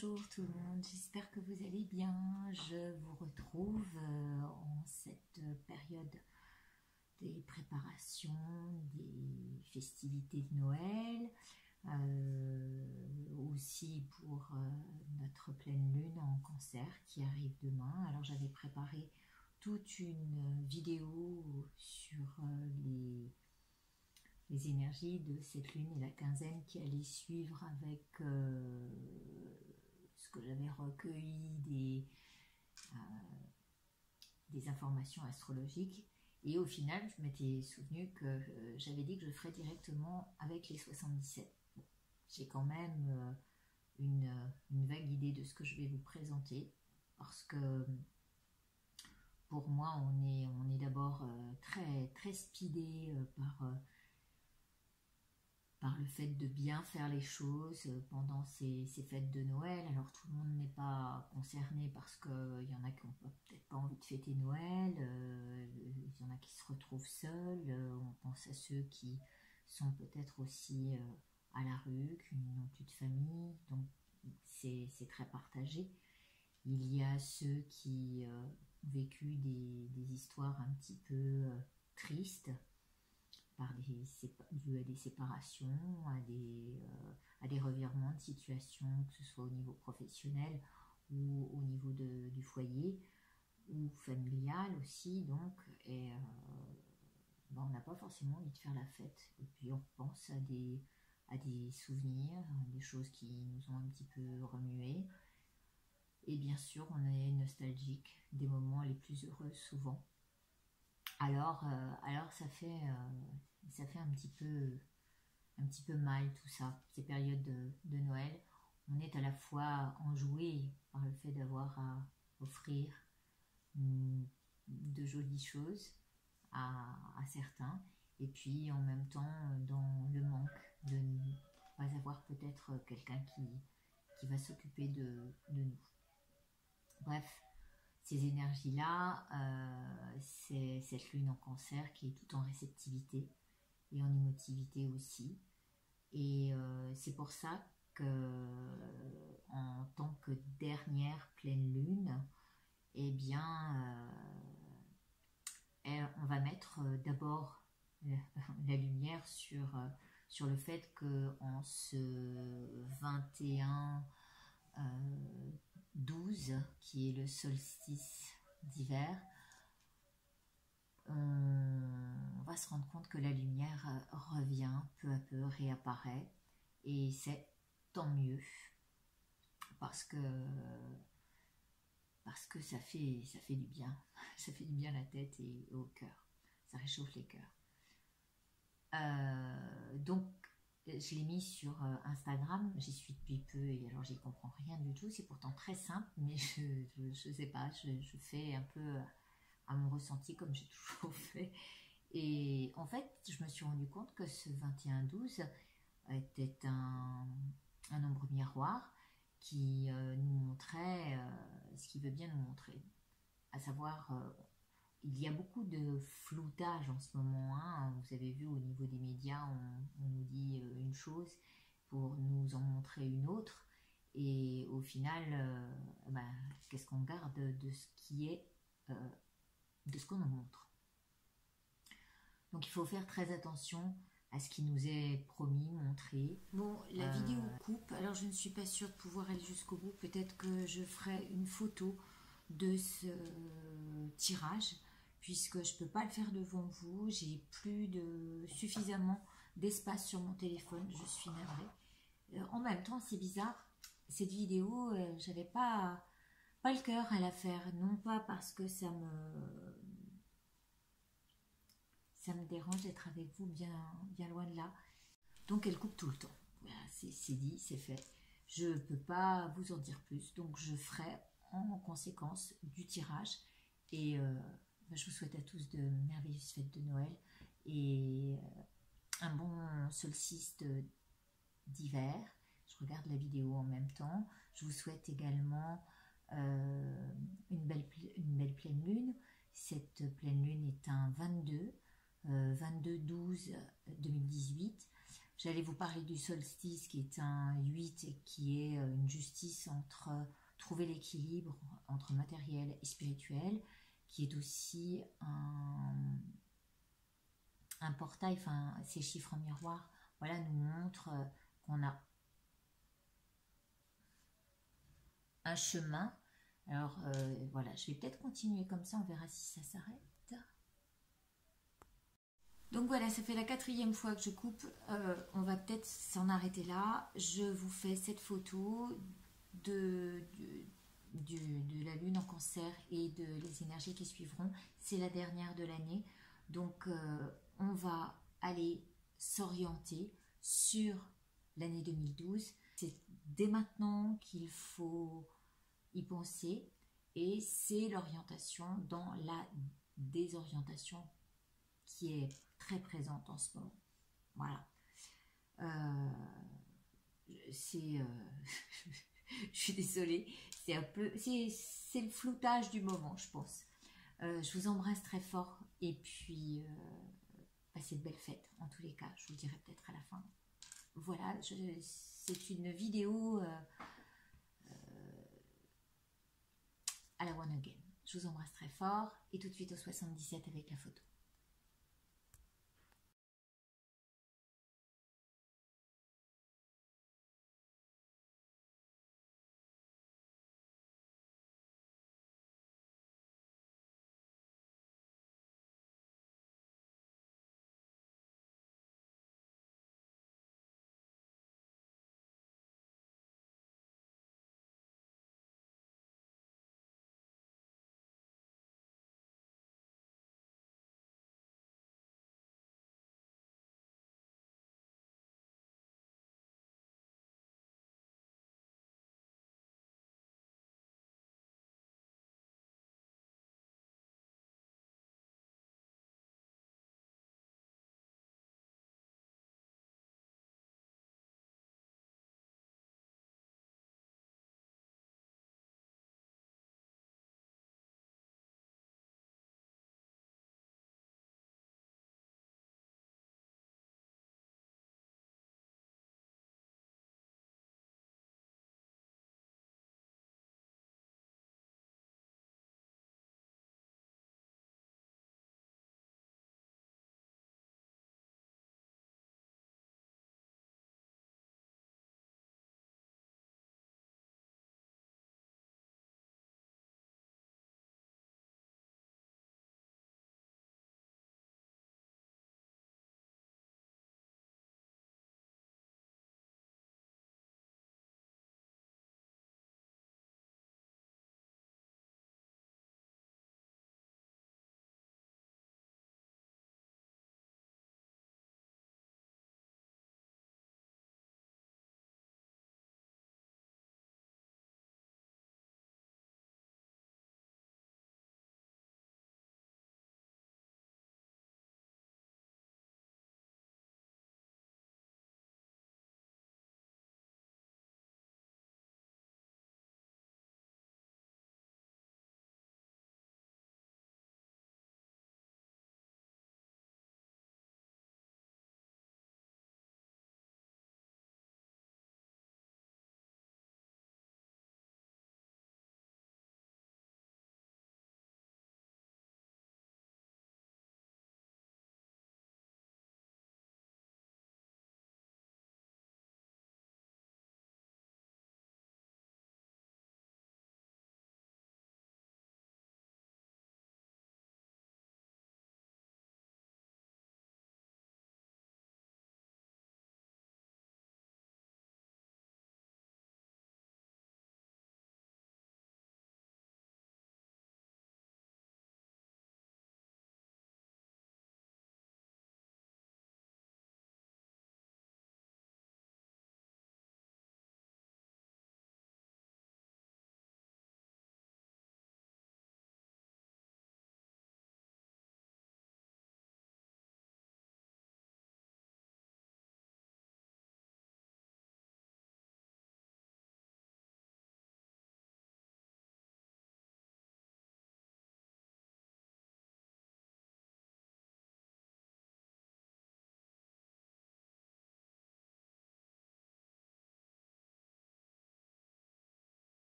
Bonjour tout le monde, j'espère que vous allez bien. Je vous retrouve en cette période des préparations, des festivités de Noël, aussi pour notre pleine lune en Cancer qui arrive demain. Alors j'avais préparé toute une vidéo sur les énergies de cette lune et la quinzaine qui allait suivre avec ce que j'avais recueilli des informations astrologiques. Et au final, je m'étais souvenu que j'avais dit que je ferais directement avec les 77. Bon, j'ai quand même une vague idée de ce que je vais vous présenter, parce que pour moi, on est d'abord très speedé par le fait de bien faire les choses pendant ces fêtes de Noël. Alors tout le monde n'est pas concerné parce qu'il y en a qui n'ont peut-être pas envie de fêter Noël, il y en a qui se retrouvent seuls, on pense à ceux qui sont peut-être aussi à la rue, qui n'ont plus de famille, donc c'est très partagé. Il y a ceux qui ont vécu des histoires un petit peu tristes, dû à des séparations, à des revirements de situation, que ce soit au niveau professionnel ou au niveau du foyer, ou familial aussi, donc, et on n'a pas forcément envie de faire la fête, et puis on pense à des souvenirs, des choses qui nous ont un petit peu remués, et bien sûr on est nostalgique des moments les plus heureux souvent. Alors ça fait un petit peu mal tout ça, ces périodes de Noël. On est à la fois enjoué par le fait d'avoir à offrir de jolies choses à certains, et puis en même temps dans le manque de ne pas avoir peut-être quelqu'un qui va s'occuper de nous. Bref, ces énergies-là, c'est cette lune en Cancer qui est tout en réceptivité et en émotivité aussi. Et c'est pour ça que, en tant que dernière pleine lune, eh bien, on va mettre d'abord la lumière sur le fait qu'en ce 21-12, qui est le solstice d'hiver, on va se rendre compte que la lumière revient peu à peu, réapparaît, et c'est tant mieux, parce que ça fait du bien, ça fait du bien à la tête et au cœur, ça réchauffe les cœurs. Donc je l'ai mis sur Instagram, j'y suis depuis peu et alors j'y comprends rien du tout, c'est pourtant très simple, mais je sais pas, je fais un peu à mon ressenti comme j'ai toujours fait. Et en fait, je me suis rendu compte que ce 21-12 était un nombre miroir qui nous montrait ce qu'il veut bien nous montrer. À savoir, il y a beaucoup de floutage en ce moment. Hein. Vous avez vu au niveau des médias, on nous dit une chose pour nous en montrer une autre. Et au final, qu'est-ce qu'on garde de ce qui est de ce qu'on nous montre. Donc il faut faire très attention à ce qui nous est promis, montré. Bon, la vidéo coupe, alors je ne suis pas sûre de pouvoir aller jusqu'au bout. Peut-être que je ferai une photo de ce tirage, puisque je ne peux pas le faire devant vous. J'ai plus suffisamment d'espace sur mon téléphone, je suis navrée. En même temps, c'est bizarre, cette vidéo, j'avais pas le cœur à la faire, non pas parce que ça me dérange d'être avec vous, bien loin de là. Donc elle coupe tout le temps. Voilà, c'est dit, c'est fait. Je ne peux pas vous en dire plus, donc je ferai en conséquence du tirage. Et je vous souhaite à tous de merveilleuses fêtes de Noël et un bon solstice d'hiver. Je regarde la vidéo en même temps. Je vous souhaite également une belle pleine lune. Cette pleine lune est un 22-12-2018. J'allais vous parler du solstice qui est un 8 et qui est une justice entre trouver l'équilibre entre matériel et spirituel, qui est aussi un portail, enfin ces chiffres miroirs, voilà, nous montrent qu'on a un chemin. Alors voilà, je vais peut-être continuer comme ça, on verra si ça s'arrête. Donc voilà, ça fait la 4e fois que je coupe, on va peut-être s'en arrêter là. Je vous fais cette photo de la lune en cancer et de les énergies qui suivront. C'est la dernière de l'année, donc on va aller s'orienter sur l'année 2012. C'est dès maintenant qu'il faut y penser, et c'est l'orientation dans la désorientation qui est très présente en ce moment. Voilà. Je suis désolée, c'est un peu, c'est le floutage du moment, je pense. Je vous embrasse très fort, et puis passez de belles fêtes en tous les cas. Je vous le dirai peut-être à la fin. Voilà, c'est une vidéo à la One Again. Je vous embrasse très fort, et tout de suite au 77 avec la photo.